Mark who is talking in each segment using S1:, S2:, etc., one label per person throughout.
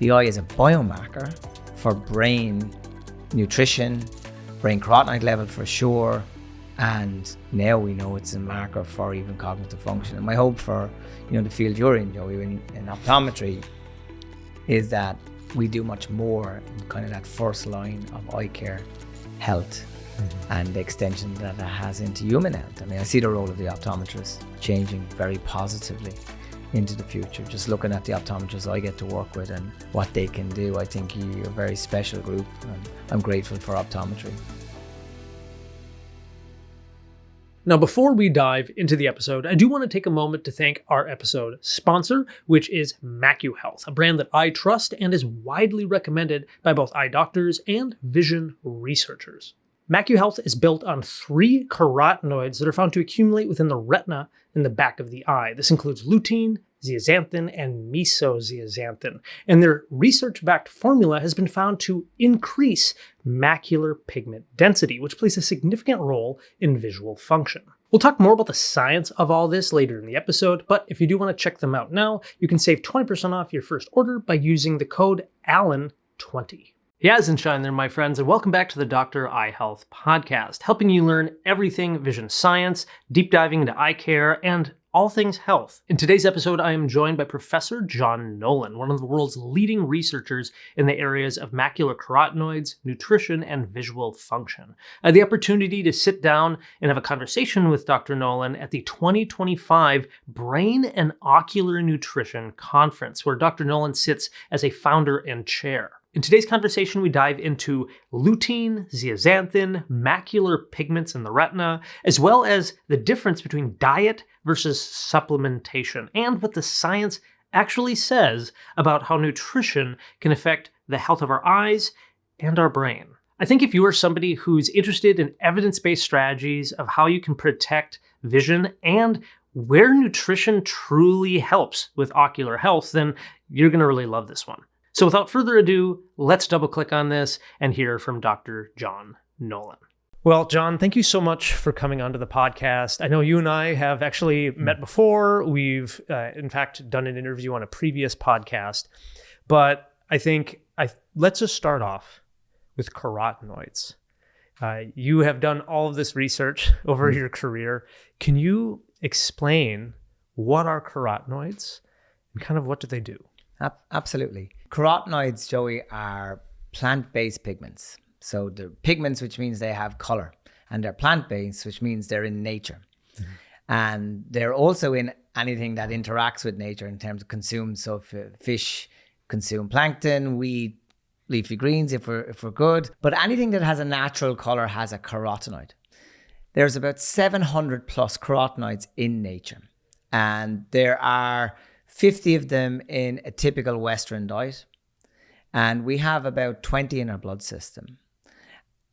S1: The eye is a biomarker for brain nutrition, brain carotenoid level for sure, and now we know it's a marker for even cognitive function. And my hope for the field you're in, Joey, in optometry, is that we do much more in kind of that first line of eye care health and the extension that it has into human health. I mean, I see the role of the optometrist changing very positively into the future. Just looking at the optometrists I get to work with and what they can do, I think you're a very special group, and I'm grateful for optometry.
S2: Now, before we dive into the episode, I do want to take a moment to thank our episode sponsor, which is MacuHealth, a brand that I trust and is widely recommended by both eye doctors and vision researchers. MacuHealth is built on 3 carotenoids that are found to accumulate within the retina in the back of the eye. This includes lutein, zeaxanthin, and mesozeaxanthin. And their research-backed formula has been found to increase macular pigment density, which plays a significant role in visual function. We'll talk more about the science of all this later in the episode, but if you do want to check them out now, you can save 20% off your first order by using the code ALLEN20. Yas and shine there, my friends, and welcome back to the Dr. Eye Health podcast, helping you learn everything vision science, deep diving into eye care, and all things health. In today's episode, I am joined by Professor John Nolan, one of the world's leading researchers in the areas of macular carotenoids, nutrition, and visual function. I had the opportunity to sit down and have a conversation with Dr. Nolan at the 2025 Brain and Ocular Nutrition Conference, where Dr. Nolan sits as a founder and chair. In today's conversation, we dive into lutein, zeaxanthin, macular pigments in the retina, as well as the difference between diet versus supplementation, and what the science actually says about how nutrition can affect the health of our eyes and our brain. I think if you are somebody who's interested in evidence-based strategies of how you can protect vision and where nutrition truly helps with ocular health, then you're going to really love this one. So without further ado, let's double click on this and hear from Dr. John Nolan. Well, John, thank you so much for coming onto the podcast. I know you and I have actually met before. We've, in fact, done an interview on a previous podcast. But I think let's just start off with carotenoids. You have done all of this research over your career. Can you explain what are carotenoids and kind of what do they do?
S1: Absolutely. Carotenoids, Joey, are plant-based pigments. So they're pigments, which means they have color, and they're plant-based, which means they're in nature. Mm-hmm. And they're also in anything that interacts with nature in terms of consume. So if fish consume plankton, we eat leafy greens if we're good. But anything that has a natural color has a carotenoid. There's about 700 plus carotenoids in nature, and there are 50 of them in a typical Western diet. And we have about 20 in our blood system.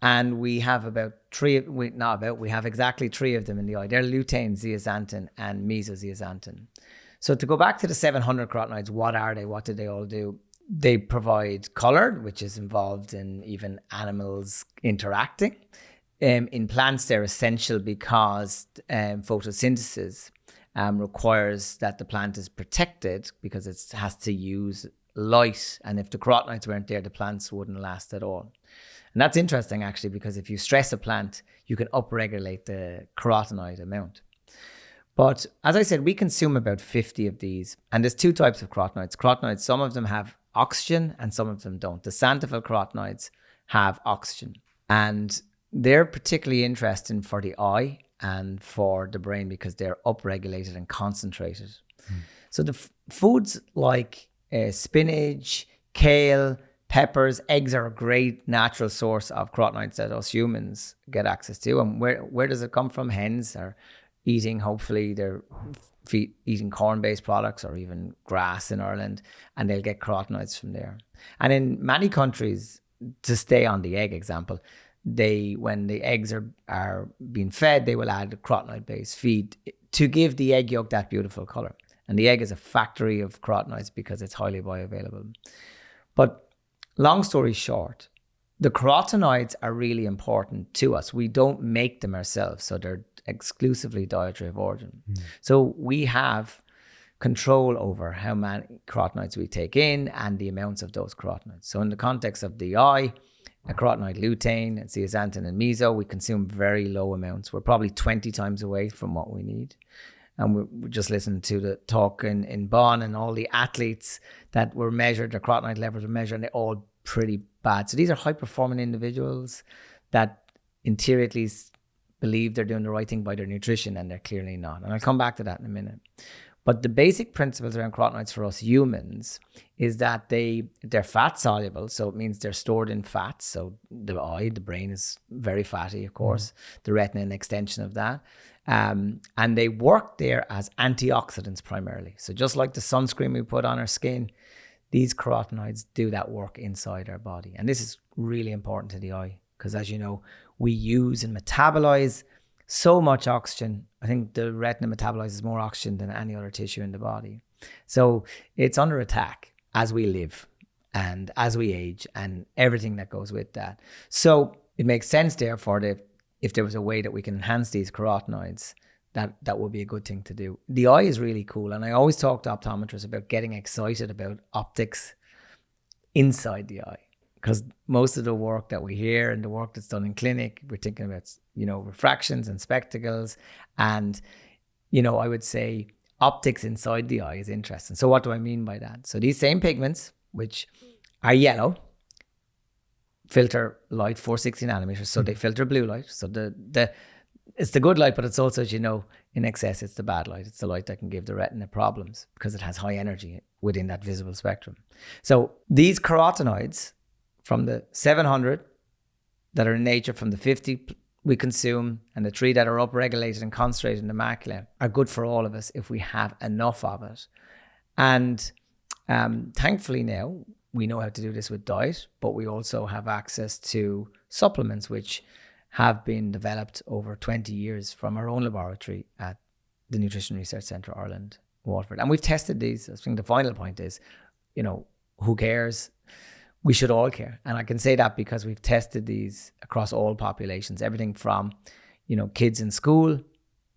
S1: And we have we have exactly 3 of them in the eye. They're lutein, zeaxanthin, and mesozeaxanthin. So to go back to the 700 carotenoids, what are they? What do they all do? They provide color, which is involved in even animals interacting. In plants, they're essential because photosynthesis requires that the plant is protected because it has to use light. And if the carotenoids weren't there, the plants wouldn't last at all. And that's interesting, actually, because if you stress a plant, you can upregulate the carotenoid amount. But as I said, we consume about 50 of these. And there's 2 types of carotenoids. Carotenoids, some of them have oxygen and some of them don't. The xanthophyll carotenoids have oxygen. And they're particularly interesting for the eye and for the brain because they're upregulated and concentrated. So the foods like spinach, kale, peppers, eggs are a great natural source of carotenoids that us humans get access to. And where does it come from? Hens are eating, hopefully they're eating corn-based products or even grass in Ireland, and they'll get carotenoids from there. And in many countries, to stay on the egg example, when the eggs are being fed, they will add carotenoid-based feed to give the egg yolk that beautiful color. And the egg is a factory of carotenoids because it's highly bioavailable. But long story short, the carotenoids are really important to us. We don't make them ourselves, so they're exclusively dietary of origin. So we have control over how many carotenoids we take in and the amounts of those carotenoids. So in the context of the eye, a carotenoid lutein, zeaxanthin, and meso, we consume very low amounts. We're probably 20 times away from what we need. And we just listened to the talk in Bonn, and all the athletes that were measured, their carotenoid levels were measured, and they're all pretty bad. So these are high-performing individuals that intuitively believe they're doing the right thing by their nutrition, and they're clearly not. And I'll come back to that in a minute. But the basic principles around carotenoids for us humans is that they're fat soluble, so it means they're stored in fats. So the eye, the brain is very fatty, of course. The retina, an extension of that. And they work there as antioxidants primarily. So just like the sunscreen we put on our skin, these carotenoids do that work inside our body. And this is really important to the eye because, as you know, we use and metabolize so much oxygen. I think the retina metabolizes more oxygen than any other tissue in the body. So it's under attack as we live and as we age and everything that goes with that. So it makes sense, therefore, that if there was a way that we can enhance these carotenoids, that would be a good thing to do. The eye is really cool. And I always talk to optometrists about getting excited about optics inside the eye. Because most of the work that we hear and the work that's done in clinic, we're thinking about, refractions and spectacles. And, I would say optics inside the eye is interesting. So what do I mean by that? So these same pigments, which are yellow, filter light 460 nanometers. So they filter blue light. So it's the good light, but it's also, as you know, in excess, it's the bad light. It's the light that can give the retina problems because it has high energy within that visible spectrum. So these carotenoids, from the 700 that are in nature, from the 50 we consume, and the 3 that are upregulated and concentrated in the macula, are good for all of us if we have enough of it. And thankfully now, we know how to do this with diet, but we also have access to supplements which have been developed over 20 years from our own laboratory at the Nutrition Research Centre Ireland, Waterford. And we've tested these. I think the final point is, who cares? We should all care. And I can say that because we've tested these across all populations, everything from, kids in school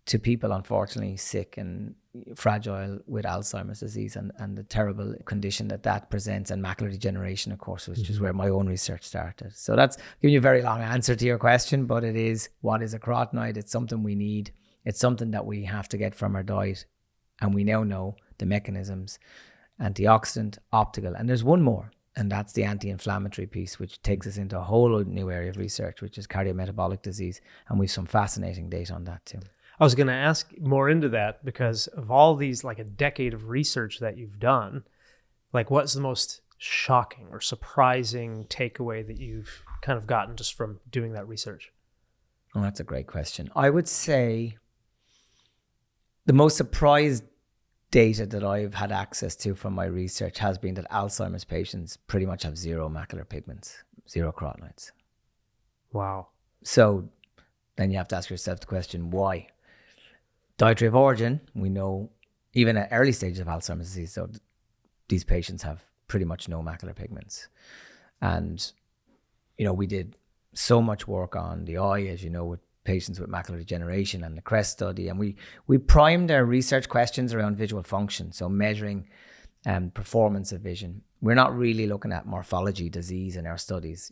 S1: to people, unfortunately, sick and fragile with Alzheimer's disease and the terrible condition that presents, and macular degeneration, of course, which is where my own research started. So that's giving you a very long answer to your question, but it is, what is a carotenoid? It's something we need. It's something that we have to get from our diet. And we now know the mechanisms: antioxidant, optical, and there's one more. And that's the anti-inflammatory piece, which takes us into a whole new area of research, which is cardiometabolic disease. And we have some fascinating data on that too.
S2: I was going to ask more into that because of all these, like a decade of research that you've done, like what's the most shocking or surprising takeaway that you've kind of gotten just from doing that research?
S1: Oh, that's a great question. I would say the most surprised data that I've had access to from my research has been that Alzheimer's patients pretty much have zero macular pigments, zero carotenoids.
S2: Wow.
S1: So then you have to ask yourself the question, why? Dietary of origin, we know even at early stages of Alzheimer's disease, so these patients have pretty much no macular pigments. And, we did so much work on the eye, as you know, with patients with macular degeneration and the CREST study. And we primed our research questions around visual function, so measuring performance of vision. We're not really looking at morphology disease in our studies.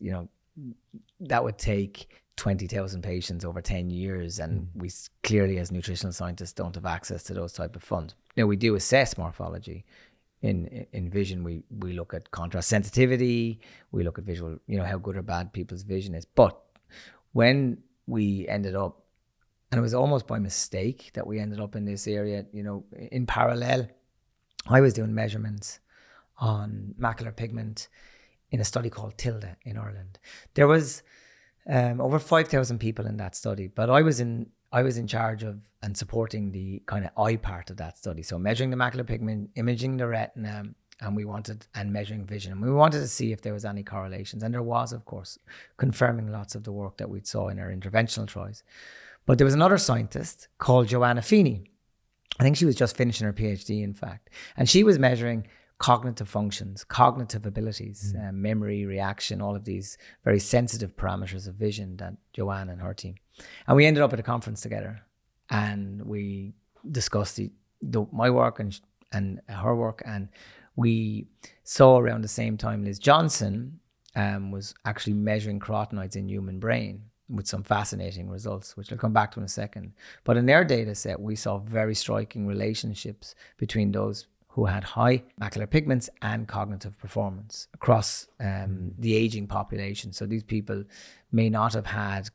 S1: That would take 20,000 patients over 10 years. And we clearly, as nutritional scientists, don't have access to those type of funds. Now, we do assess morphology in vision. We look at contrast sensitivity. We look at visual, how good or bad people's vision is. But when we ended up, and it was almost by mistake that we ended up in this area, in parallel, I was doing measurements on macular pigment in a study called TILDA in Ireland. There was over 5,000 people in that study, but I was in charge of and supporting the kind of eye part of that study. So measuring the macular pigment, imaging the retina, and measuring vision. And we wanted to see if there was any correlations. And there was, of course, confirming lots of the work that we saw in our interventional trials. But there was another scientist called Joanna Feeney. I think she was just finishing her PhD, in fact. And she was measuring cognitive functions, cognitive abilities, memory, reaction, all of these very sensitive parameters of vision that Joanna and her team. And we ended up at a conference together. And we discussed my work, and and her work. And we saw around the same time Liz Johnson was actually measuring carotenoids in human brain with some fascinating results, which I'll come back to in a second. But in their data set, we saw very striking relationships between those who had high macular pigments and cognitive performance across the aging population. So these people may not have had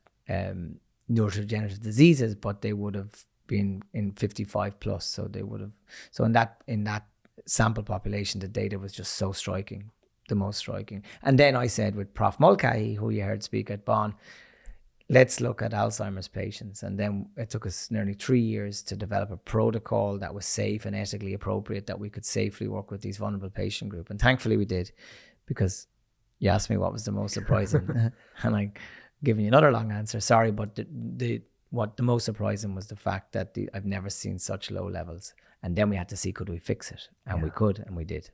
S1: neurodegenerative diseases, but they would have been in 55 plus. So they would have, so in that sample population, the data was just so striking, the most striking. And then I said with Prof. Mulcahy, who you heard speak at Bonn, let's look at Alzheimer's patients. And then it took us nearly 3 years to develop a protocol that was safe and ethically appropriate, that we could safely work with these vulnerable patient group. And thankfully we did, because you asked me what was the most surprising. And I'm giving you another long answer, sorry, but the most surprising was the fact that I've never seen such low levels. And then we had to see, could we fix it? And we could, and we did.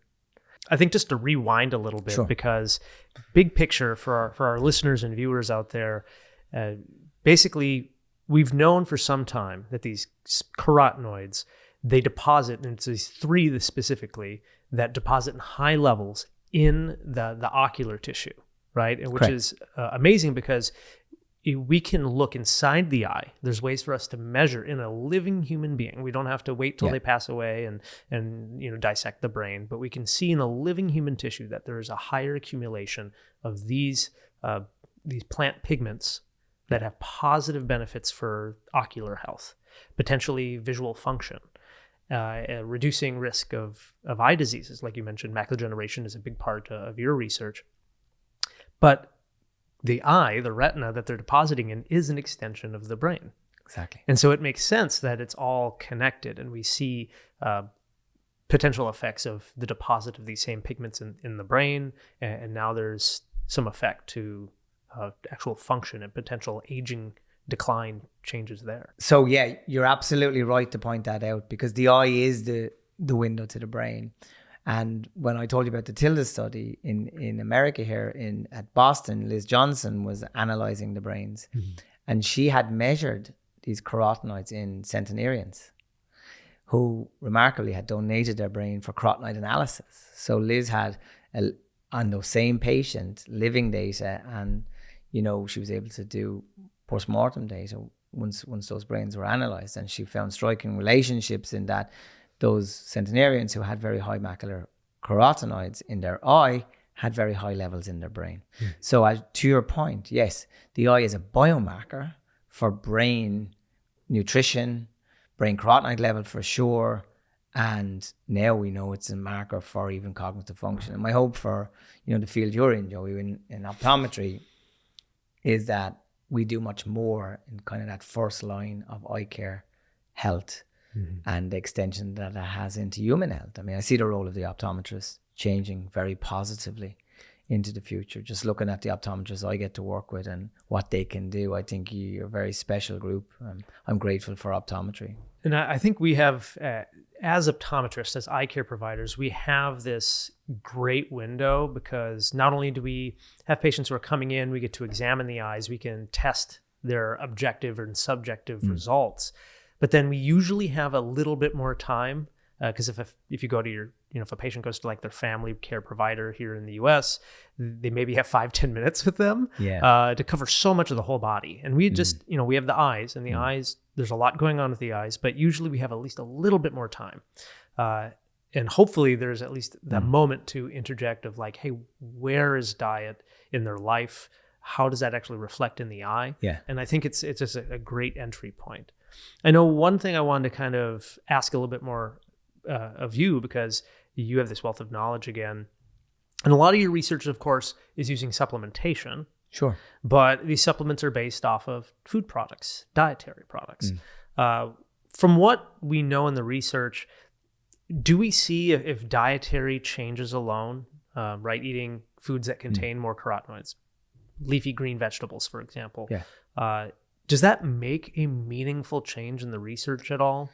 S2: I think just to rewind a little bit, because big picture for our listeners and viewers out there, basically, we've known for some time that these carotenoids, they deposit, and it's these three specifically, that deposit in high levels in the ocular tissue, right? And which is amazing, because we can look inside the eye. There's ways for us to measure in a living human being. We don't have to wait till they pass away and dissect the brain, but we can see in a living human tissue that there is a higher accumulation of these plant pigments that have positive benefits for ocular health, potentially visual function, reducing risk of eye diseases. Like you mentioned, macular degeneration is a big part of your research. But the eye, the retina that they're depositing in, is an extension of the brain.
S1: Exactly.
S2: And so it makes sense that it's all connected, and we see potential effects of the deposit of these same pigments in the brain, and now there's some effect to actual function and potential aging decline changes there. So
S1: yeah, you're absolutely right to point that out, because the eye is the window to the brain. And when I told you about the Tilda study in America here at Boston, Liz Johnson was analyzing the brains, and she had measured these carotenoids in centenarians who remarkably had donated their brain for carotenoid analysis. So Liz had on those same patient living data, and she was able to do post-mortem data once those brains were analyzed, and she found striking relationships in that those centenarians who had very high macular carotenoids in their eye had very high levels in their brain. So to your point, yes, the eye is a biomarker for brain nutrition, brain carotenoid level for sure, and now we know it's a marker for even cognitive function. And my hope for the field you're in, Joey, in optometry, is that we do much more in kind of that first line of eye care health and the extension that it has into human health. I mean, I see the role of the optometrist changing very positively into the future. Just looking at the optometrists I get to work with and what they can do, I think you're a very special group. I'm grateful for optometry.
S2: And I think we have, as optometrists, as eye care providers, we have this great window, because not only do we have patients who are coming in, we get to examine the eyes, we can test their objective and subjective results, but then we usually have a little bit more time, because if you go to your, if a patient goes to like their family care provider here in the US, they maybe have 5-10 minutes with them to cover so much of the whole body. And we just, we have the eyes, and the eyes, there's a lot going on with the eyes, but usually we have at least a little bit more time. And hopefully there's at least that moment to interject of like, hey, where is diet in their life? How does that actually reflect in the eye? And I think it's just a great entry point. I know one thing I wanted to kind of ask a little bit more of you, because you have this wealth of knowledge again. And a lot of your research, of course, is using supplementation.
S1: Sure.
S2: But these supplements are based off of food products, dietary products. From what we know in the research, do we see if dietary changes alone, right, eating foods that contain more carotenoids, leafy green vegetables, for example, does that make a meaningful change in the research at all?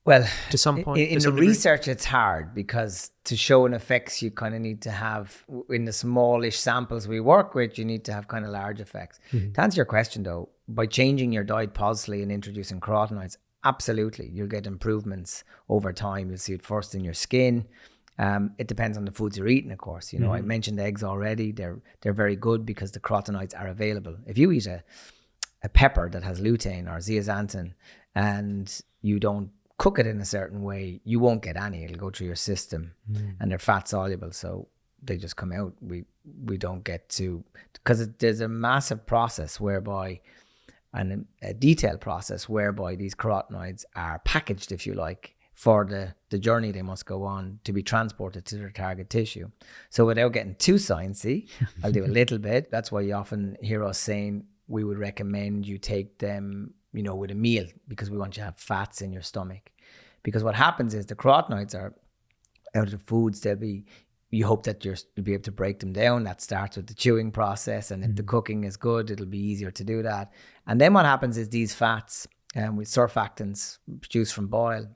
S1: Well,
S2: to some point,
S1: in the research, it's hard, because to show an effects, you kind of need to have, in the smallish samples we work with, you need to have kind of large effects. To answer your question though, by changing your diet positively and introducing carotenoids, Absolutely. You'll get improvements over time. You'll see it first in your skin. It depends on the foods you're eating, of course. I mentioned eggs already. They're very good because the carotenoids are available. If you eat a pepper that has lutein or zeaxanthin and you don't cook it in a certain way, you won't get any. It'll go through your system, and they're fat soluble, so they just come out. We don't get to, because there's a massive process whereby, and a detailed process whereby these carotenoids are packaged, if you like, for the journey they must go on to be transported to their target tissue. So without getting too sciencey, I'll do a little bit. That's why you often hear us saying we would recommend you take them, with a meal, because we want you to have fats in your stomach. Because what happens is the carotenoids are out of the foods. You hope that you'll be able to break them down. That starts with the chewing process. And if the cooking is good, it'll be easier to do that. And then what happens is these fats, with surfactants produced from boil,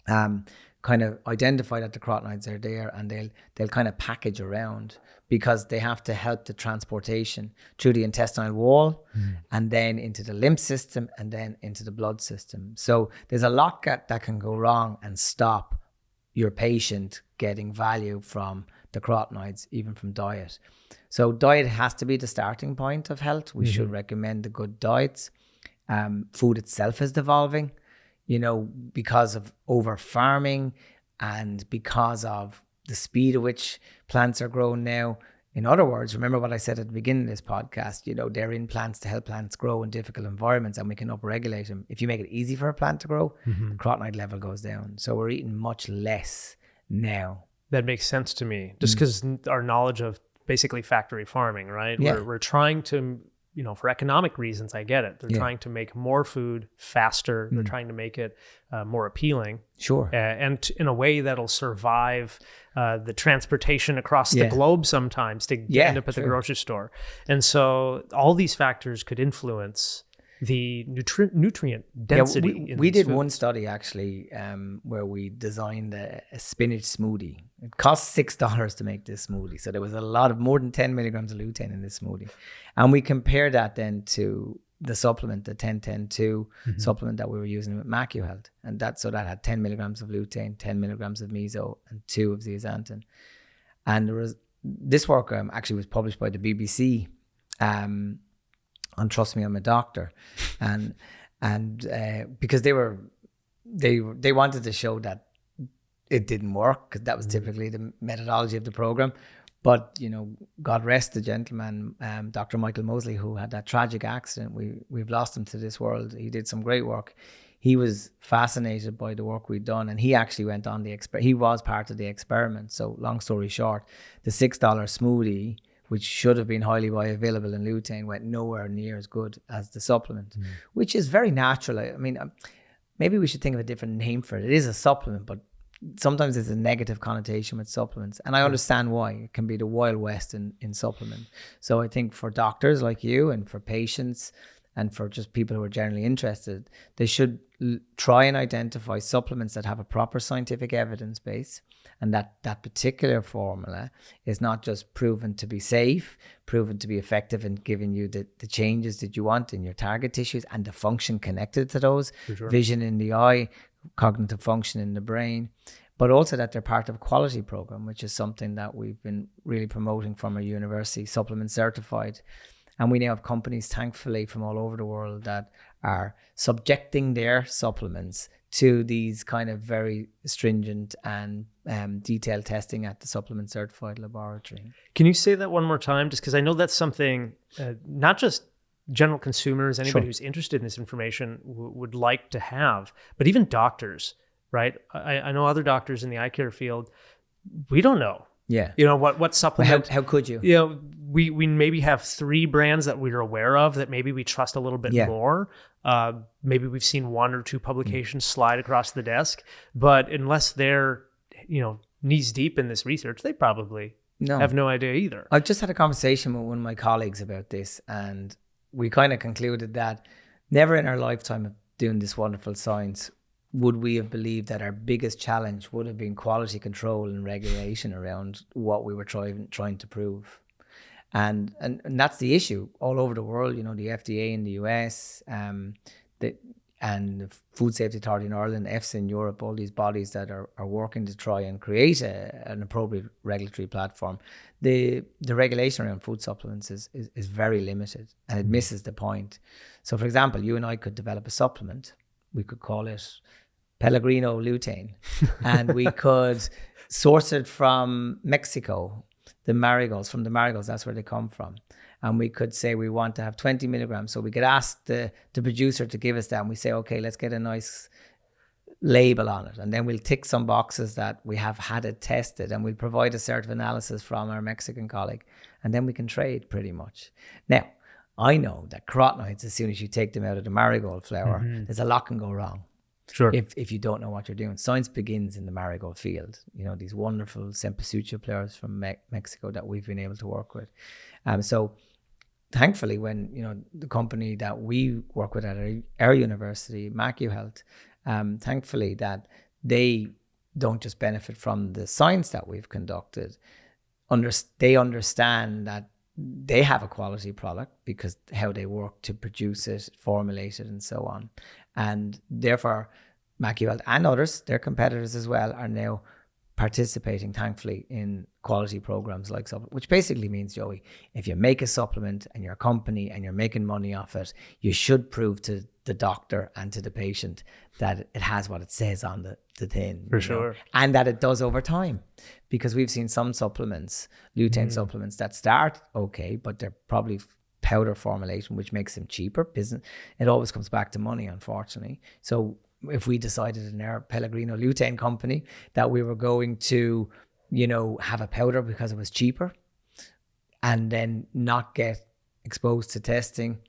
S1: kind of identify that the carotenoids are there, and they'll kind of package around, because they have to help the transportation through the intestinal wall and then into the lymph system and then into the blood system. So there's a lot that can go wrong and stop your patient getting value from the carotenoids, even from diet. So diet has to be the starting point of health. We should recommend the good diets. Food itself is devolving, because of over farming and because of the speed at which plants are grown now. In other words, remember what I said at the beginning of this podcast, they're in plants to help plants grow in difficult environments, and we can upregulate them. If you make it easy for a plant to grow, the carotenoid level goes down. So we're eating much less now.
S2: That makes sense to me, just because our knowledge of basically factory farming, right?
S1: Yeah.
S2: We're trying to, for economic reasons, I get it. They're trying to make more food faster. They're trying to make it more appealing.
S1: Sure.
S2: And in a way that'll survive the transportation across the globe sometimes to end up at the grocery store. And so all these factors could influence the nutrient density.
S1: We did one study actually where we designed a spinach smoothie. It cost $6 to make this smoothie. So there was more than 10 milligrams of lutein in this smoothie. And we compared that then to the supplement, the 10-10-2 supplement that we were using with Macular. And that had 10 milligrams of lutein, 10 milligrams of meso, and 2 of zeaxanthin. And this work actually was published by the BBC. And trust me, I'm a doctor, and because they wanted to show that it didn't work, because that was typically the methodology of the program. But God rest the gentleman, Dr. Michael Mosley, who had that tragic accident. We've lost him to this world. He did some great work. He was fascinated by the work we'd done, and he actually went on he was part of the experiment. So long story short, the $6 smoothie, which should have been highly bioavailable in lutein, went nowhere near as good as the supplement, which is very natural. I mean, maybe we should think of a different name for it. It is a supplement, but sometimes there's a negative connotation with supplements. And I understand why. It can be the Wild West in supplement. So I think for doctors like you, and for patients, and for just people who are generally interested, they should try and identify supplements that have a proper scientific evidence base, and that particular formula is not just proven to be safe, proven to be effective in giving you the changes that you want in your target tissues and the function connected to those, vision in the eye, cognitive function in the brain, but also that they're part of a quality program, which is something that we've been really promoting from our university, supplement certified. And we now have companies, thankfully, from all over the world that are subjecting their supplements to these kind of very stringent and detailed testing at the supplement certified laboratory.
S2: Can you say that one more time? Just because I know that's something not just general consumers, anybody who's interested in this information would like to have, but even doctors, right? I know other doctors in the eye care field, we don't know.
S1: Yeah.
S2: What supplement?
S1: How could you?
S2: We maybe have 3 brands that we're aware of that maybe we trust a little bit more. Maybe we've seen 1 or 2 publications slide across the desk, but unless they're, knees deep in this research, they probably have no idea either.
S1: I've just had a conversation with one of my colleagues about this, and we kind of concluded that never in our lifetime of doing this wonderful science would we have believed that our biggest challenge would have been quality control and regulation around what we were trying to prove. And that's the issue all over the world. The FDA in the US, and Food Safety Authority in Ireland, EFSA in Europe, all these bodies that are working to try and create an appropriate regulatory platform, the regulation around food supplements is very limited, and it misses the point. So, for example, you and I could develop a supplement. We could call it Pellegrino Lutein, and we could source it from Mexico, the marigolds, that's where they come from. And we could say we want to have 20 milligrams. So we could ask the producer to give us that. And we say, okay, let's get a nice label on it. And then we'll tick some boxes that we have had it tested. And we'll provide a sort of analysis from our Mexican colleague. And then we can trade pretty much. Now, I know that carotenoids, as soon as you take them out of the marigold flower, there's a lot can go wrong.
S2: Sure.
S1: If you don't know what you're doing. Science begins in the marigold field. You know, these wonderful Cempasúchil flowers from Mexico that we've been able to work with. So thankfully, when, you know, the company that we work with at our university, MacuHealth, thankfully that they don't just benefit from the science that we've conducted. They understand that they have a quality product because how they work to produce it, formulate it, and so on. And therefore, MacuHealth and others, their competitors as well, are now participating, thankfully, in quality programs like supplement, which basically means, Joey, if you make a supplement and you're a company and you're making money off it, you should prove to the doctor and to the patient that it has what it says on the tin.
S2: For sure.
S1: And that it does over time. Because we've seen some supplements, lutein supplements, that start okay, but they're probably powder formulation, which makes them cheaper. It always comes back to money, unfortunately. So if we decided in our Pellegrino Lutein company that we were going to, you know, have a powder because it was cheaper and then not get exposed to testing,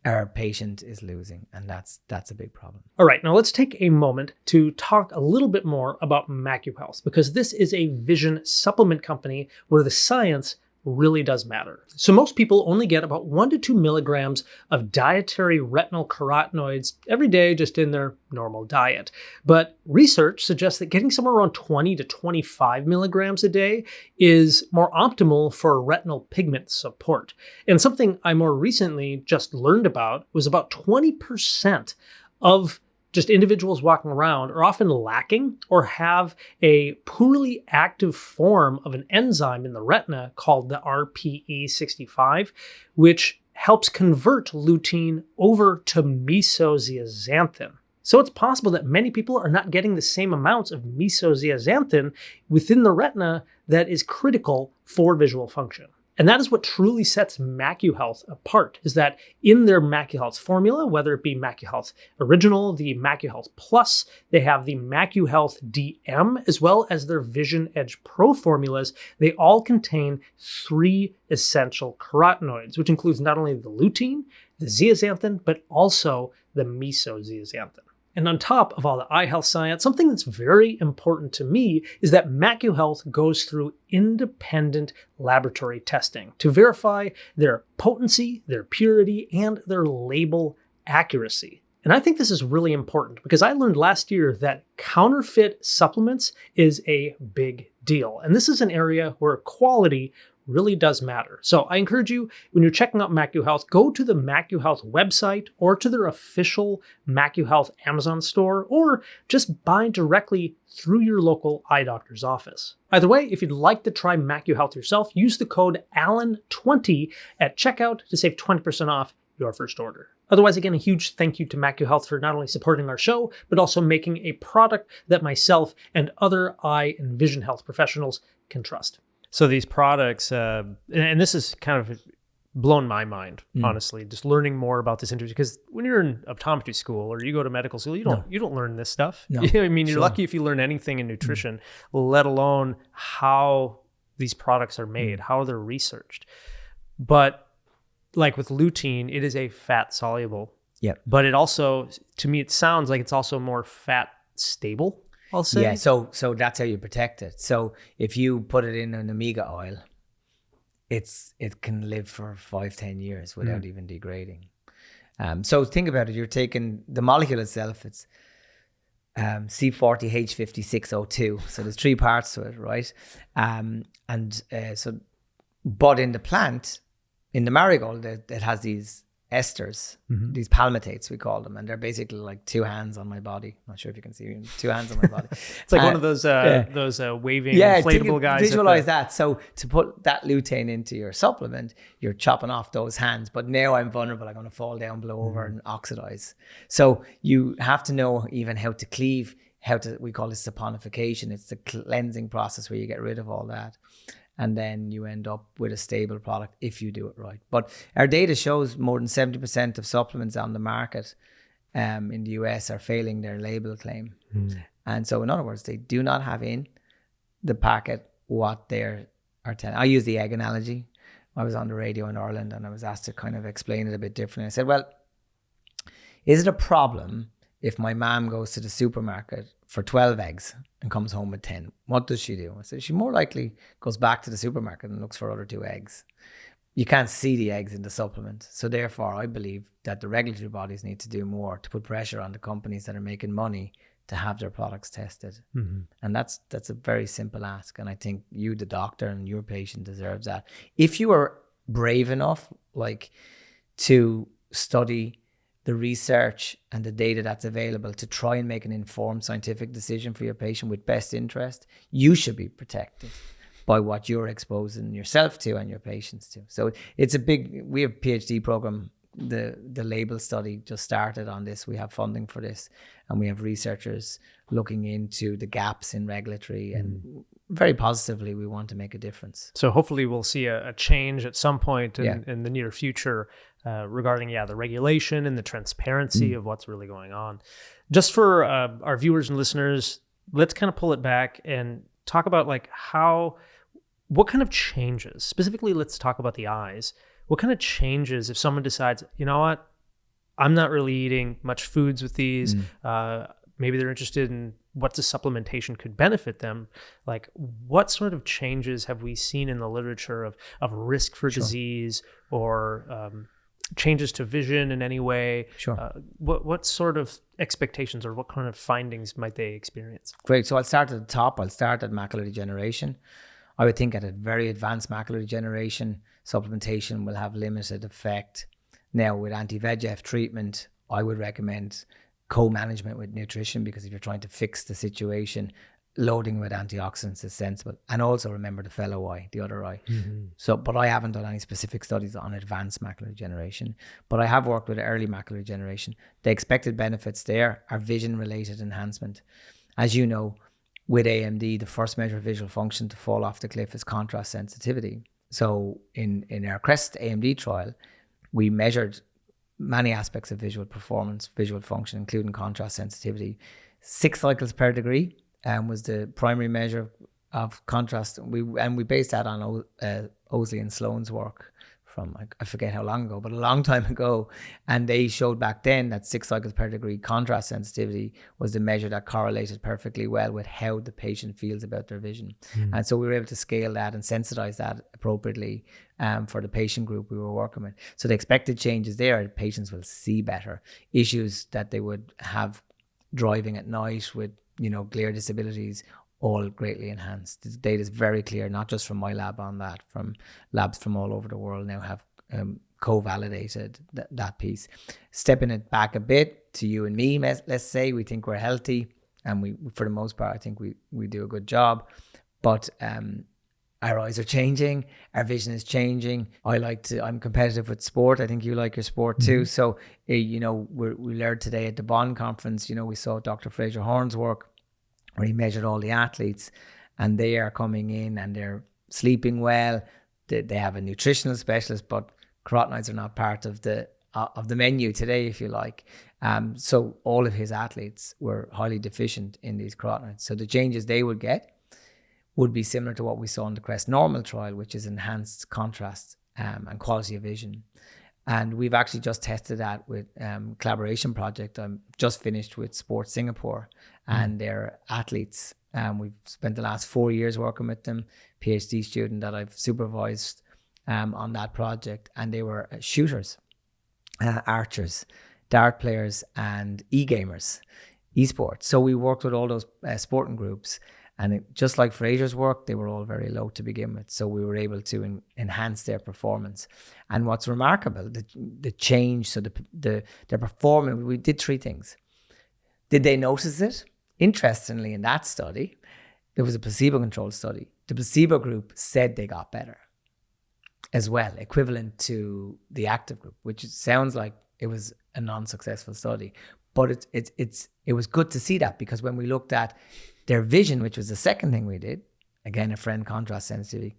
S1: our patient is losing, and that's a big problem.
S2: All right, now let's take a moment to talk a little bit more about MacuHealth, because this is a vision supplement company where the science really does matter. So most people only get about 1 to 2 milligrams of dietary retinal carotenoids every day just in their normal diet. But research suggests that getting somewhere around 20 to 25 milligrams a day is more optimal for retinal pigment support. And something I more recently just learned about was about 20% of just individuals walking around are often lacking or have a poorly active form of an enzyme in the retina called the RPE65, which helps convert lutein over to mesozeaxanthin. So it's possible that many people are not getting the same amounts of mesozeaxanthin within the retina that is critical for visual function. And that is what truly sets MacuHealth apart, is that in their MacuHealth formula, whether it be MacuHealth Original, the MacuHealth Plus, they have the MacuHealth DM, as well as their Vision Edge Pro formulas, they all contain 3 essential carotenoids, which includes not only the lutein, the zeaxanthin, but also the mesozeaxanthin. And on top of all the eye health science, something that's very important to me is that MacuHealth goes through independent laboratory testing to verify their potency, their purity, and their label accuracy. And I think this is really important because I learned last year that counterfeit supplements is a big deal. And this is an area where quality really does matter. So I encourage you, when you're checking out MacuHealth, go to the MacuHealth website or to their official MacuHealth Amazon store, or just buy directly through your local eye doctor's office. Either way, if you'd like to try MacuHealth yourself, use the code ALLEN20 at checkout to save 20% off your first order. Otherwise, again, a huge thank you to MacuHealth for not only supporting our show, but also making a product that myself and other eye and vision health professionals can trust.
S3: So these products, and this is kind of blown my mind, honestly, just learning more about this industry. Because when you're in optometry school or you go to medical school, you don't learn this stuff.
S1: No.
S3: I mean, you're lucky if you learn anything in nutrition, let alone how these products are made, how they're researched. But like with lutein, it is a fat soluble.
S1: Yeah.
S3: But it also, to me, it sounds like it's also more fat stable, I'll say.
S1: Yeah, so that's how you protect it. So if you put it in an omega oil, it can live for 5-10 years without even degrading. So think about it. You're taking the molecule itself. It's C40H56O2. So there's 3 parts to it, right? But in the plant, in the marigold, it has these esters, these palmitates we call them, and they're basically like two hands on my body. Not sure if you can see me. Two hands on my body.
S3: It's like one of those waving inflatable guys.
S1: Visualize that. So to put that lutein into your supplement, you're chopping off those hands. But now I'm vulnerable. I'm going to fall down, blow over, and oxidize. So you have to know even how to cleave. We call this saponification. It's the cleansing process where you get rid of all that. And then you end up with a stable product if you do it right. But our data shows more than 70% of supplements on the market in the US are failing their label claim. And so in other words, they do not have in the packet what they are telling. I use the egg analogy. I was on the radio in Ireland and I was asked to kind of explain it a bit differently. I said, well, is it a problem if my mom goes to the supermarket for 12 eggs and comes home with 10, what does she do? I said, she more likely goes back to the supermarket and looks for other 2 eggs. You can't see the eggs in the supplement. So therefore, I believe that the regulatory bodies need to do more to put pressure on the companies that are making money to have their products tested. And that's a very simple ask. And I think you, the doctor, and your patient deserves that. If you are brave enough, like, to study the research and the data that's available to try and make an informed scientific decision for your patient with best interest, you should be protected by what you're exposing yourself to and your patients to. So it's we have a PhD program. The label study just started on this. We have funding for this, and we have researchers looking into the gaps in regulatory, and very positively, we want to make a difference.
S3: So hopefully we'll see a change at some point in the near future regarding the regulation and the transparency of what's really going on. Just for our viewers and listeners, let's kind of pull it back and talk about what kind of changes, specifically let's talk about the eyes. What kind of changes if someone decides, you know what, I'm not really eating much foods with these, maybe they're interested in what the supplementation could benefit them. Like, what sort of changes have we seen in the literature of risk for disease or changes to vision in any way? What sort of expectations or what kind of findings might they experience?
S1: Great. So I'll start at the top. I'll start at macular degeneration. I would think at a very advanced macular degeneration, supplementation will have limited effect. Now, with anti-VEGF treatment, I would recommend co-management with nutrition, because if you're trying to fix the situation, loading with antioxidants is sensible. And also remember the fellow eye, the other eye. So, but I haven't done any specific studies on advanced macular degeneration, but I have worked with early macular degeneration. The expected benefits there are vision-related enhancement. As you know, with AMD, the first measure of visual function to fall off the cliff is contrast sensitivity. So in our CREST AMD trial, we measured many aspects of visual performance, visual function, including contrast sensitivity. 6 cycles per degree was the primary measure of contrast. We based that on Osley and Sloan's work from, I forget how long ago, but a long time ago. And they showed back then that 6 cycles per degree contrast sensitivity was the measure that correlated perfectly well with how the patient feels about their vision. And so we were able to scale that and sensitize that appropriately for the patient group we were working with. So the expected changes there, patients will see better. Issues that they would have driving at night with, glare disabilities, all greatly enhanced. The data is very clear, not just from my lab on that, from labs from all over the world now have co-validated that piece. Stepping it back a bit to you and me, let's say we think we're healthy, and we, for the most part, I think we do a good job, but our eyes are changing, our vision is changing. I'm competitive with sport. I think you like your sport too. So, we learned today at the Bonn conference, we saw Dr. Fraser Horn's work, where he measured all the athletes, and they are coming in and they're sleeping well. They have a nutritional specialist, but carotenoids are not part of the menu today, if you like. So all of his athletes were highly deficient in these carotenoids. So the changes they would get would be similar to what we saw in the CREST Normal trial, which is enhanced contrast and quality of vision. And we've actually just tested that with collaboration project. I'm just finished with Sports Singapore and their athletes. We've spent the last 4 years working with them, PhD student that I've supervised on that project. And they were shooters, archers, dart players, and e-gamers, esports. So we worked with all those sporting groups. And just like Fraser's work, they were all very low to begin with. So we were able to enhance their performance. And what's remarkable, the change, so their performance, we did 3 things. Did they notice it? Interestingly, in that study, there was a placebo-controlled study. The placebo group said they got better as well, equivalent to the active group, which sounds like it was a non-successful study. But it was good to see that, because when we looked at their vision, which was the second thing we did, again, a friend contrast sensitivity,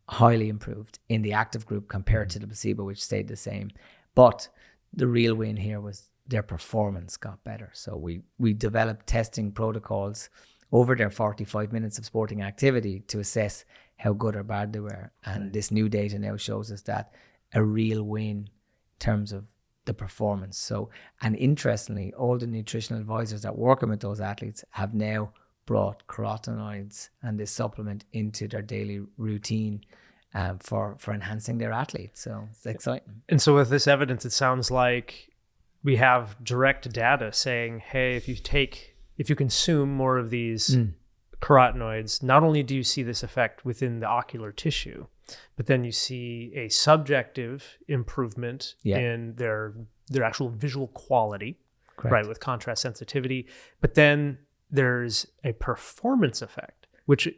S1: highly improved in the active group compared to the placebo, which stayed the same. But the real win here was their performance got better. So we developed testing protocols over their 45 minutes of sporting activity to assess how good or bad they were. And this new data now shows us that a real win in terms of the performance. So, and interestingly, all the nutritional advisors that working with those athletes have now brought carotenoids and this supplement into their daily routine for enhancing their athletes. So it's exciting.
S3: And so with this evidence, it sounds like we have direct data saying, hey, if you consume more of these carotenoids, not only do you see this effect within the ocular tissue, but then you see a subjective improvement in their actual visual quality, right, with contrast sensitivity. But then there's a performance effect, which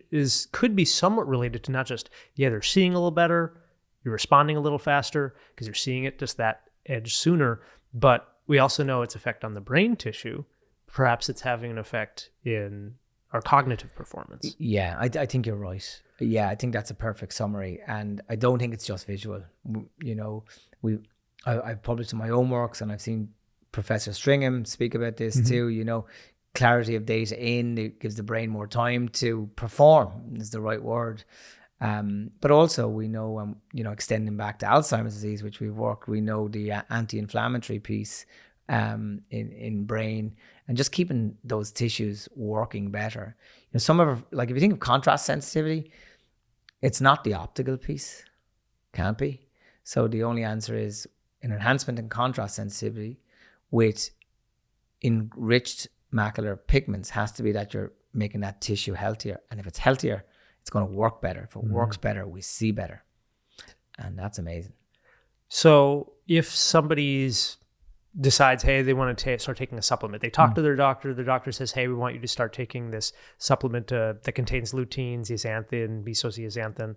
S3: could be somewhat related to not just, they're seeing a little better, you're responding a little faster because you're seeing it just that edge sooner, but we also know its effect on the brain tissue. Perhaps it's having an effect in our cognitive performance.
S1: Yeah, I think you're right. Yeah, I think that's a perfect summary. And I don't think it's just visual. You know, I've published in my own works, and I've seen Professor Stringham speak about this too. You know, clarity of data it gives the brain more time to perform, is the right word. But also we know, extending back to Alzheimer's disease, which we've worked, we know the anti-inflammatory piece in brain, and just keeping those tissues working better. You know, some of if you think of contrast sensitivity, it's not the optical piece, can't be. So the only answer is an enhancement in contrast sensitivity with enriched macular pigments has to be that you're making that tissue healthier. And if it's healthier, it's going to work better. If it works better, we see better. And that's amazing.
S3: So if somebody's decides, hey, they want to start taking a supplement. They talk to their doctor. The doctor says, hey, we want you to start taking this supplement that contains lutein, zeaxanthin, zeaxanthin,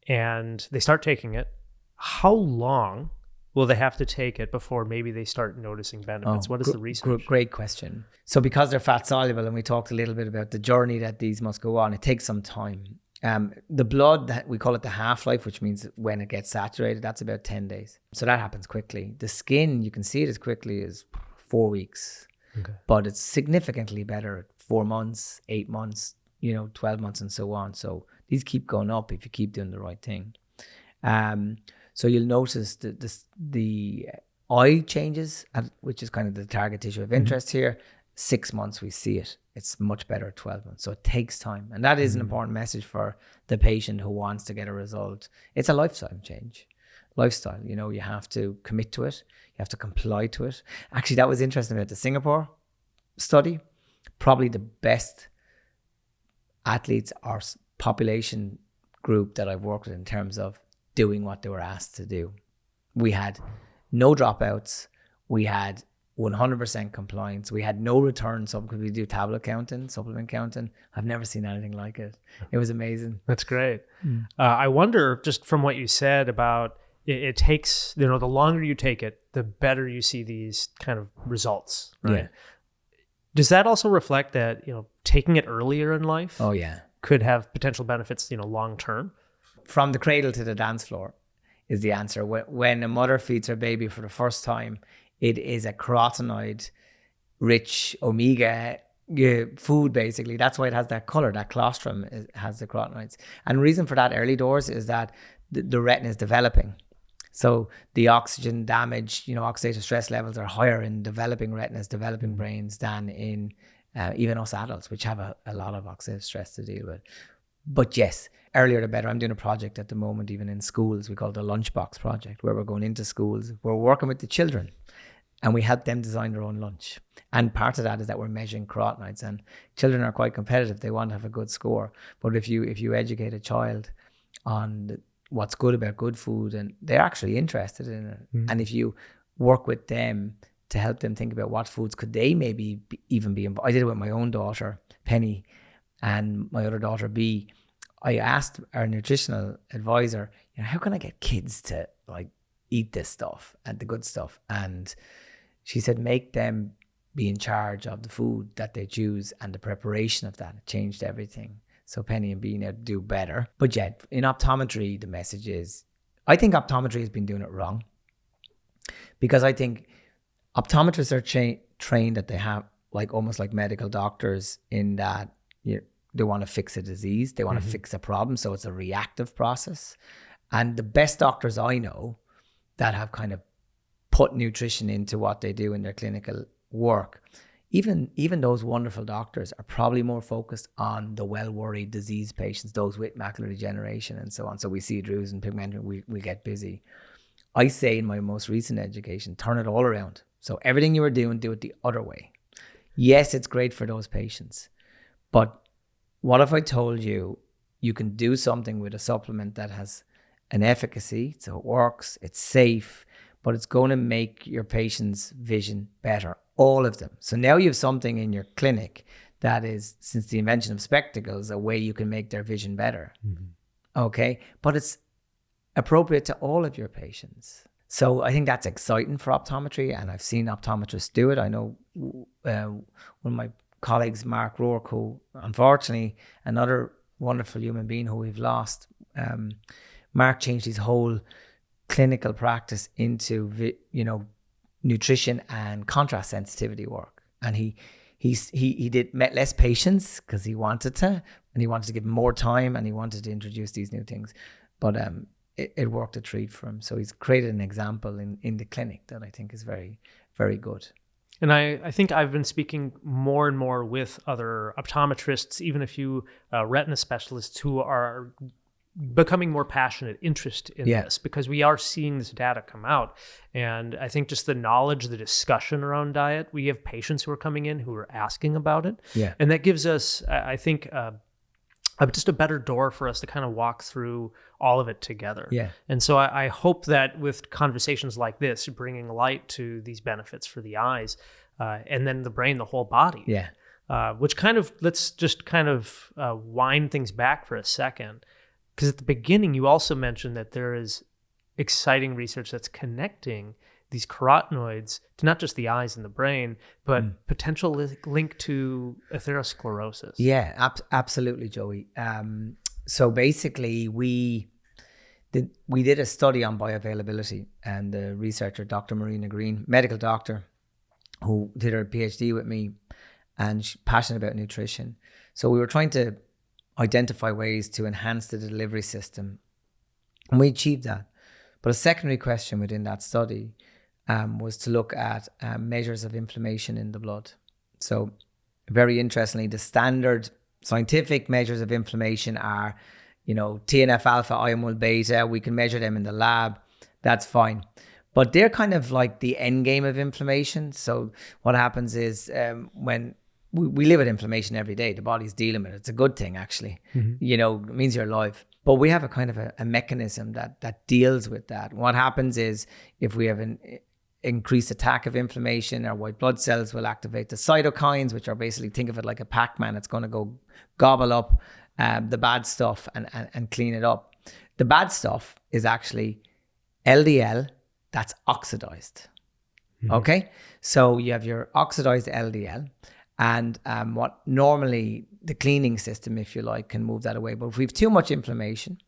S3: and they start taking it. How long will they have to take it before maybe they start noticing benefits? What is the research?
S1: Great question. So because they're fat soluble, and we talked a little bit about the journey that these must go on, it takes some time. The blood, we call it the half-life, which means when it gets saturated, that's about 10 days. So that happens quickly. The skin, you can see it as quickly as 4 weeks, but it's significantly better at 4 months, 8 months, 12 months and so on. So these keep going up if you keep doing the right thing. So you'll notice the eye changes, which is kind of the target tissue of interest here. 6 months we see it. It's much better at 12 months. So it takes time. And that is an important message for the patient who wants to get a result. It's a lifestyle change. Lifestyle, you have to commit to it. You have to comply to it. Actually, that was interesting about the Singapore study. Probably the best athletes or population group that I've worked with in terms of doing what they were asked to do. We had no dropouts. We had 100% compliance. We had no returns because we do supplement counting. I've never seen anything like it. It was amazing.
S3: That's great. I wonder, just from what you said about it takes, the longer you take it, the better you see these kind of results, right? Yeah. Does that also reflect that, taking it earlier in life could have potential benefits, long term?
S1: From the cradle to the dance floor is the answer. When a mother feeds her baby for the first time, it is a carotenoid-rich omega food, basically. That's why it has that color. That colostrum has the carotenoids. And the reason for that early doors is that the retina is developing. So the oxygen damage, oxidative stress levels are higher in developing retinas, developing brains than in even us adults, which have a lot of oxidative stress to deal with. But yes, earlier the better. I'm doing a project at the moment, even in schools. We call it the Lunchbox Project, where we're going into schools. We're working with the children. and we help them design their own lunch. And part of that is that we're measuring carotenoids, and children are quite competitive. They want to have a good score. But if you educate a child on what's good about good food, and they're actually interested in it, and if you work with them to help them think about what foods could they maybe even be involved. I did it with my own daughter, Penny, and my other daughter, B. I asked our nutritional advisor, how can I get kids to like eat this stuff and the good stuff? And she said, make them be in charge of the food that they choose and the preparation of that. It changed everything. So Penny and being able to do better. But yet in optometry, the message is, I think optometry has been doing it wrong, because I think optometrists are trained that they have like almost like medical doctors, in that they want to fix a disease, they want to fix a problem. So it's a reactive process. And the best doctors I know that have kind of put nutrition into what they do in their clinical work, even those wonderful doctors are probably more focused on the well-worried disease patients, those with macular degeneration and so on. So we see drusen and pigment, we get busy. I say in my most recent education, turn it all around. So everything you were doing, do it the other way. Yes, it's great for those patients, but what if I told you you can do something with a supplement that has an efficacy, so it works, it's safe, but it's going to make your patient's vision better, all of them. So now you have something in your clinic that is, since the invention of spectacles, a way you can make their vision better. Okay, but it's appropriate to all of your patients. So I think that's exciting for optometry, and I've seen optometrists do it. I know one of my colleagues, Mark Rourke, who unfortunately, another wonderful human being who we've lost, Mark changed his whole clinical practice into nutrition and contrast sensitivity work, and he met less patients because he wanted to, and he wanted to give more time, and he wanted to introduce these new things, but it worked a treat for him. So he's created an example in the clinic that I think is very, very good.
S3: And I think I've been speaking more and more with other optometrists, even a few retina specialists who are becoming more passionate interest in this, because we are seeing this data come out. And I think just the knowledge, the discussion around diet, we have patients who are coming in who are asking about it. Yeah. And that gives us, I think, just a better door for us to kind of walk through all of it together. Yeah. And so I hope that with conversations like this, bringing light to these benefits for the eyes, and then the brain, the whole body. Yeah. Which kind of, let's just kind of wind things back for a second. Because at the beginning, you also mentioned that there is exciting research that's connecting these carotenoids to not just the eyes and the brain, but potential link to atherosclerosis.
S1: Yeah, absolutely, Joey. So basically, we did a study on bioavailability, and the researcher, Dr. Marina Green, medical doctor, who did her PhD with me, and she's passionate about nutrition. So we were trying to identify ways to enhance the delivery system, and we achieved that. But a secondary question within that study was to look at measures of inflammation in the blood. So very interestingly, the standard scientific measures of inflammation are, TNF alpha, IL-1 beta. We can measure them in the lab. That's fine. But they're kind of like the end game of inflammation. So what happens is when we live with inflammation every day, the body's dealing with it. It's a good thing, actually. It means you're alive. But we have a kind of a mechanism that deals with that. What happens is if we have an increased attack of inflammation, our white blood cells will activate the cytokines, which are basically, think of it like a Pac-Man. It's going to go gobble up the bad stuff and clean it up. The bad stuff is actually LDL that's oxidized. Okay? So you have your oxidized LDL, and what normally the cleaning system, if you like, can move that away. But if we have too much inflammation,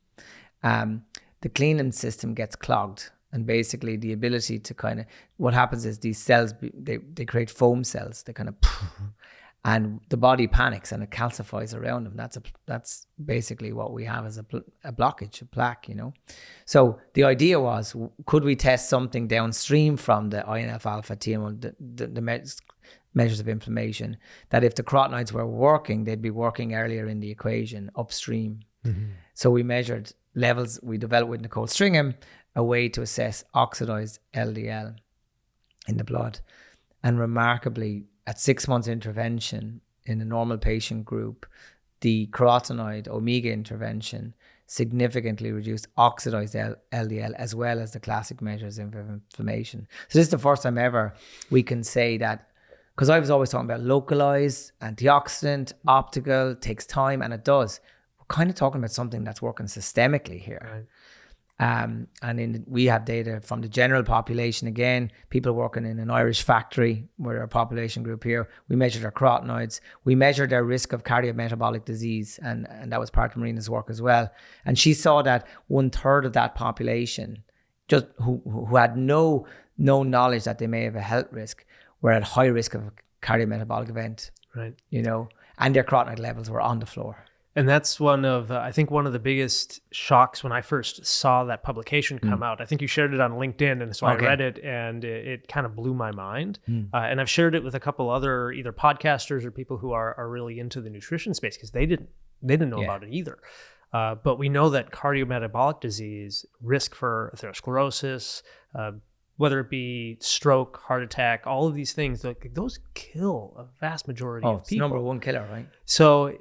S1: the cleaning system gets clogged. And basically the ability to kind of, what happens is these cells, they create foam cells. They kind of, and the body panics and it calcifies around them. That's basically what we have as a blockage, a plaque, So the idea was, could we test something downstream from the INF alpha, TM1, the measures of inflammation, that if the carotenoids were working, they'd be working earlier in the equation upstream. So we measured levels. We developed with Nicole Stringham a way to assess oxidized LDL. in the blood. And remarkably, at 6 months intervention in a normal patient group, the carotenoid omega intervention significantly reduced oxidized LDL as well as the classic measures of inflammation. So this is the first time ever we can say that, because I was always talking about localized, antioxidant, optical, takes time, and it does. We're kind of talking about something that's working systemically here.
S3: Right.
S1: We have data from the general population, again, people working in an Irish factory, we're our population group here. We measured our carotenoids. We measured their risk of cardiometabolic disease, and that was part of Marina's work as well. And she saw that 1/3 of that population, just who had no knowledge that they may have a health risk, were at high risk of a cardiometabolic event,
S3: Right.
S1: and their carotenoid levels were on the floor.
S3: And that's one of the biggest shocks when I first saw that publication come out. I think you shared it on LinkedIn, and so I read it, and it kind of blew my mind. And I've shared it with a couple other either podcasters or people who are really into the nutrition space, because they didn't know about it either. But we know that cardiometabolic disease, risk for atherosclerosis, whether it be stroke, heart attack, all of these things, those kill a vast majority of
S1: It's
S3: people.
S1: the number one killer, right?
S3: So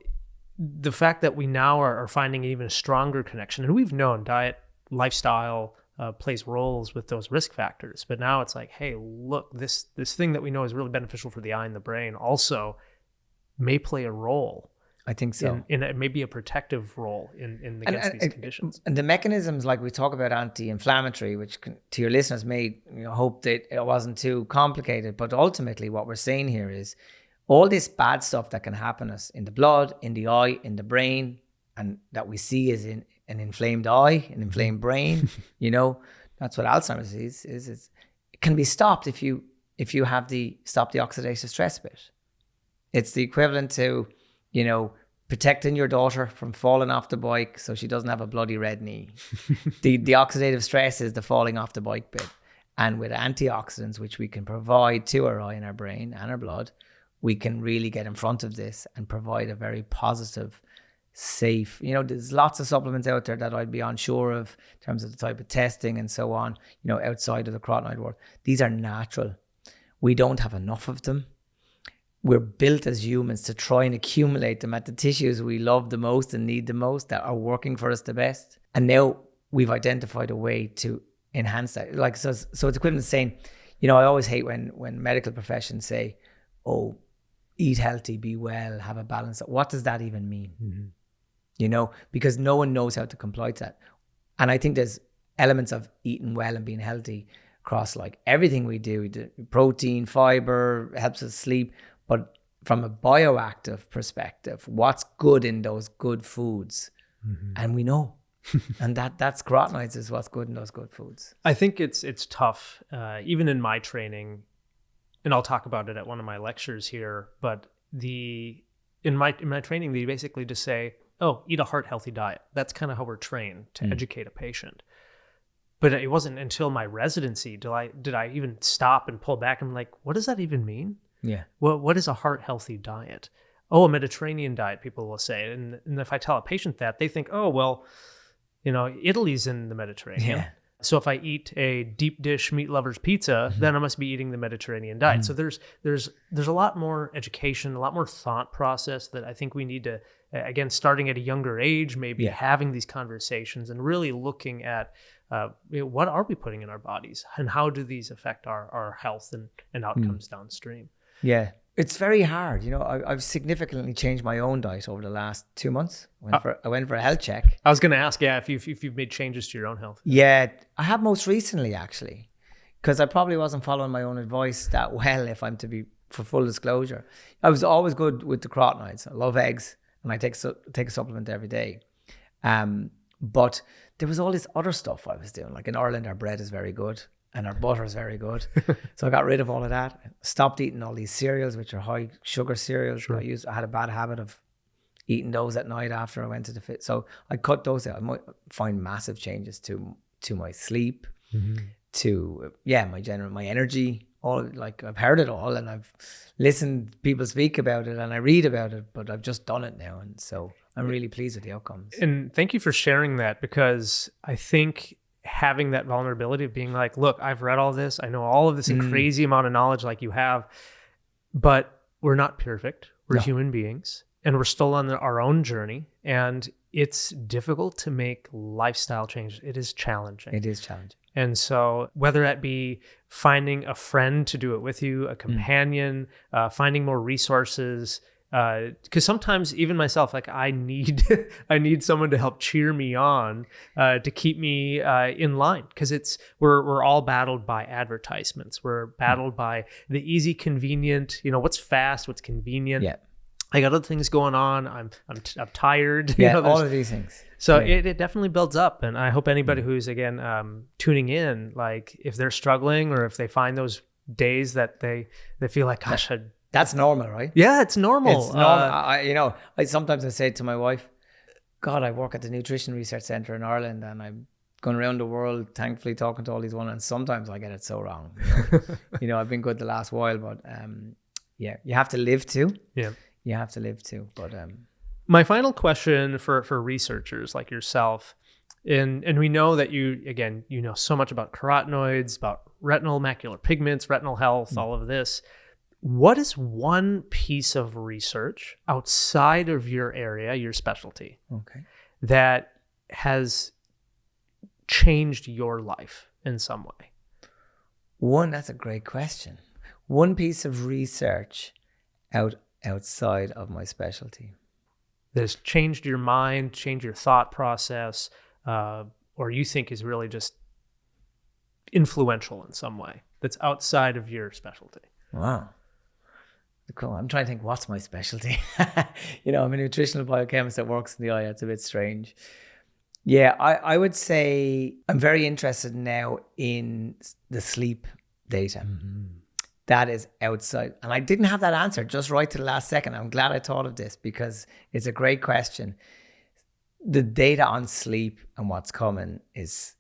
S3: the fact that we now are finding even a stronger connection, and we've known diet, lifestyle plays roles with those risk factors, but now it's like, hey, look, this thing that we know is really beneficial for the eye and the brain also may play a role.
S1: I think so.
S3: In maybe a protective role in against these conditions.
S1: And the mechanisms, like we talk about anti-inflammatory, which to your listeners may hope that it wasn't too complicated, but ultimately what we're saying here is all this bad stuff that can happen us in the blood, in the eye, in the brain, and that we see is in an inflamed eye, an inflamed brain, that's what Alzheimer's disease is. It can be stopped if you stop the oxidative stress bit. It's the equivalent to, protecting your daughter from falling off the bike so she doesn't have a bloody red knee. The oxidative stress is the falling off the bike bit. And with antioxidants, which we can provide to our eye and our brain and our blood, we can really get in front of this and provide a very positive, safe, there's lots of supplements out there that I'd be unsure of in terms of the type of testing and so on, outside of the carotenoid world. These are natural. We don't have enough of them. We're built as humans to try and accumulate them at the tissues we love the most and need the most, that are working for us the best. And now we've identified a way to enhance that. So it's equivalent to saying, I always hate when medical professions say, oh, eat healthy, be well, have a balance. What does that even mean? Mm-hmm. Because no one knows how to comply to that. And I think there's elements of eating well and being healthy across like everything we do. The protein, fiber, helps us sleep. But from a bioactive perspective, what's good in those good foods? Mm-hmm. And we know. And that's carotenoids is what's good in those good foods.
S3: I think it's tough, even in my training, and I'll talk about it at one of my lectures here, but in my training, they basically just say, oh, eat a heart healthy diet. That's kind of how we're trained to educate a patient. But it wasn't until my residency did I even stop and pull back. I'm like, what does that even mean?
S1: Yeah.
S3: What is a heart healthy diet? Oh, a Mediterranean diet, people will say. And if I tell a patient that, they think, oh, well, Italy's in the Mediterranean.
S1: Yeah.
S3: So if I eat a deep dish meat lover's pizza, then I must be eating the Mediterranean diet. So there's a lot more education, a lot more thought process that I think we need to, again, starting at a younger age, maybe having these conversations and really looking at what are we putting in our bodies and how do these affect our health and outcomes downstream.
S1: Yeah. It's very hard. I've significantly changed my own diet over the last 2 months. I went for a health check.
S3: I was going to ask, if you've made changes to your own health.
S1: Yeah, I have most recently, actually, because I probably wasn't following my own advice that well, if I'm to be, for full disclosure. I was always good with the carotenoids. I love eggs, and I take a supplement every day. But there was all this other stuff I was doing. Like in Ireland, our bread is very good. And our butter is very good. So I got rid of all of that. Stopped eating all these cereals, which are high sugar cereals. Sure. I had a bad habit of eating those at night after I went to the fit. So I cut those out. I might find massive changes to my sleep, to my energy. All, like, I've heard it all and I've listened to people speak about it and I read about it, but I've just done it now. And so I'm really pleased with the outcomes.
S3: And thank you for sharing that, because I think having that vulnerability of being like, look, I've read all this. I know all of this crazy amount of knowledge like you have, but we're not perfect. We're human beings, and we're still on our own journey. And it's difficult to make lifestyle changes. It is challenging.
S1: It is challenging.
S3: And so whether that be finding a friend to do it with you, a companion, finding more resources, because sometimes even myself, like I need someone to help cheer me on, to keep me in line, because we're all battled by advertisements. We're battled by the easy, convenient, what's fast, what's convenient.
S1: Yeah.
S3: I got other things going on. I'm tired.
S1: Yeah, all of these things.
S3: So it definitely builds up. And I hope anybody who's, again, tuning in, like if they're struggling or if they find those days that they feel like, gosh,
S1: that's normal, right?
S3: yeah, it's normal.
S1: It's normal. I sometimes I say to my wife, God, I work at the Nutrition Research Centre in Ireland, and I'm going around the world, thankfully talking to all these women, and sometimes I get it so wrong. I've been good the last while, but you have to live too.
S3: Yeah.
S1: You have to live too. But
S3: my final question for researchers like yourself, and we know that you know so much about carotenoids, about retinal macular pigments, retinal health, all of this. What is one piece of research outside of your area, your specialty, that has changed your life in some way?
S1: That's a great question. One piece of research outside of my specialty
S3: that has changed your mind, changed your thought process, or you think is really just influential in some way that's outside of your specialty?
S1: Wow. Cool. I'm trying to think, what's my specialty? I'm a nutritional biochemist that works in the eye. It's a bit strange. Yeah, I would say I'm very interested now in the sleep data. That is outside. And I didn't have that answer just right to the last second. I'm glad I thought of this because it's a great question. The data on sleep and what's coming is,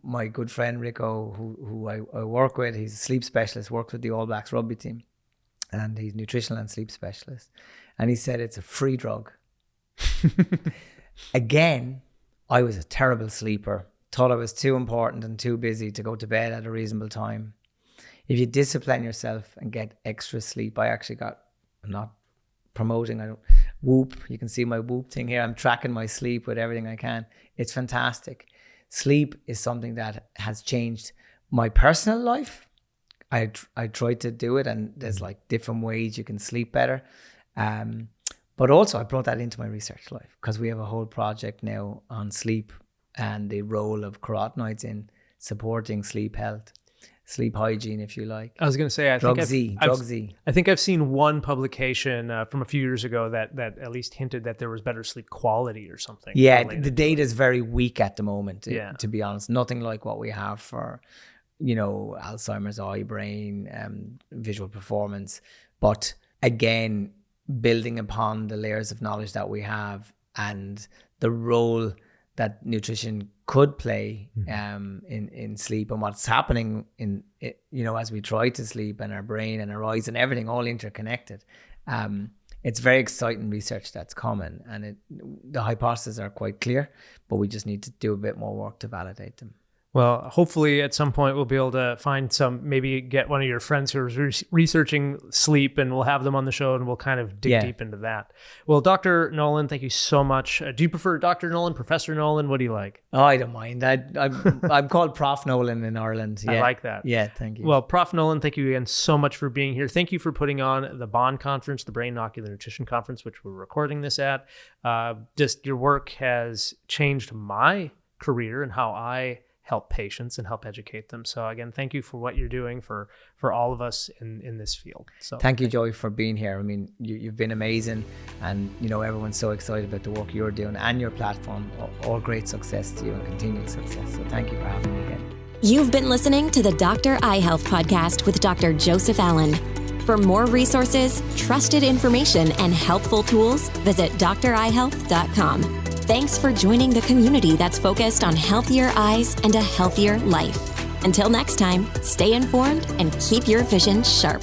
S1: my good friend Rico, who I work with, he's a sleep specialist, worked with the All Blacks rugby team, and he's nutritional and sleep specialist. And he said it's a free drug. Again, I was a terrible sleeper, thought I was too important and too busy to go to bed at a reasonable time. If you discipline yourself and get extra sleep, I'm not promoting, Whoop, you can see my Whoop thing here. I'm tracking my sleep with everything I can. It's fantastic. Sleep is something that has changed my personal life. I tried to do it, and there's like different ways you can sleep better. But also I brought that into my research life because we have a whole project now on sleep and the role of carotenoids in supporting sleep health, sleep hygiene, if you like.
S3: I was going to say,
S1: Drug Z.
S3: I think I've seen one publication from a few years ago that at least hinted that there was better sleep quality or something.
S1: Yeah, the data is very weak at the moment, to be honest. Nothing like what we have for, Alzheimer's, eye, brain, visual performance. But again, building upon the layers of knowledge that we have and the role that nutrition could play in sleep and what's happening in it, as we try to sleep, and our brain and our eyes and everything all interconnected. It's very exciting research that's coming, and the hypotheses are quite clear, but we just need to do a bit more work to validate them.
S3: Well, hopefully at some point we'll be able to find maybe get one of your friends who is researching sleep, and we'll have them on the show and we'll kind of dig deep into that. Well, Dr. Nolan, thank you so much. Do you prefer Dr. Nolan, Professor Nolan? What do you like?
S1: Oh, I don't mind. I'm called Prof. Nolan in Ireland. Yeah.
S3: I like that.
S1: Yeah, thank you.
S3: Well, Prof. Nolan, thank you again so much for being here. Thank you for putting on the BOND conference, the Brain Ocular Nutrition Conference, which we're recording this at. Just your work has changed my career and how I help patients and help educate them. So again, thank you for what you're doing for all of us in this field. So
S1: thank you, Joey, for being here. I mean, you've been amazing, and everyone's so excited about the work you're doing and your platform. All great success to you and continued success. So thank you for having me again.
S4: You've been listening to the Dr. Eye Health Podcast with Dr. Joseph Allen. For more resources, trusted information, and helpful tools, visit dreyehealth.com. Thanks for joining the community that's focused on healthier eyes and a healthier life. Until next time, stay informed and keep your vision sharp.